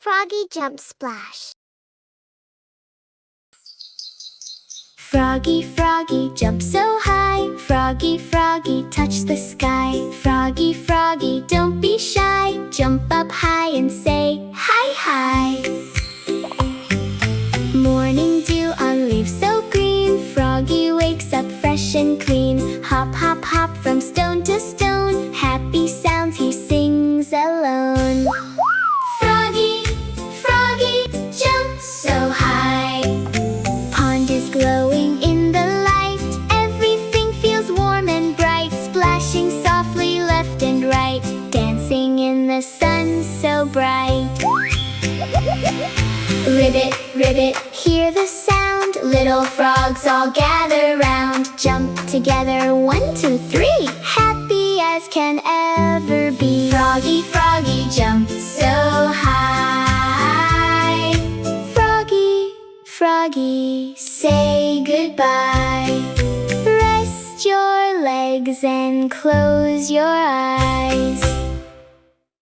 Froggy Jump Splash. Froggy, froggy, jump so high. Froggy, froggy, touch the sky. Froggy, froggy, don't be shy. Jump up high and say, hi, hi. Morning dew on leaves so green. Froggy wakes up fresh and clean. Hop, hop, hop from stone to stone. Happy sounds he sings alone. Froggy, froggy, jump so high. Pond is glowing in the light. Everything feels warm and bright. Splashing softly left and right. Dancing in the sun so bright. Ribbit, ribbit, hear the sound. Little frogs all gather round. Jump together, 1, 2, 3. Happy as can ever be. Froggy, froggy, jump so high. Froggy, froggy, say goodbye. Rest your legs and close your eyes.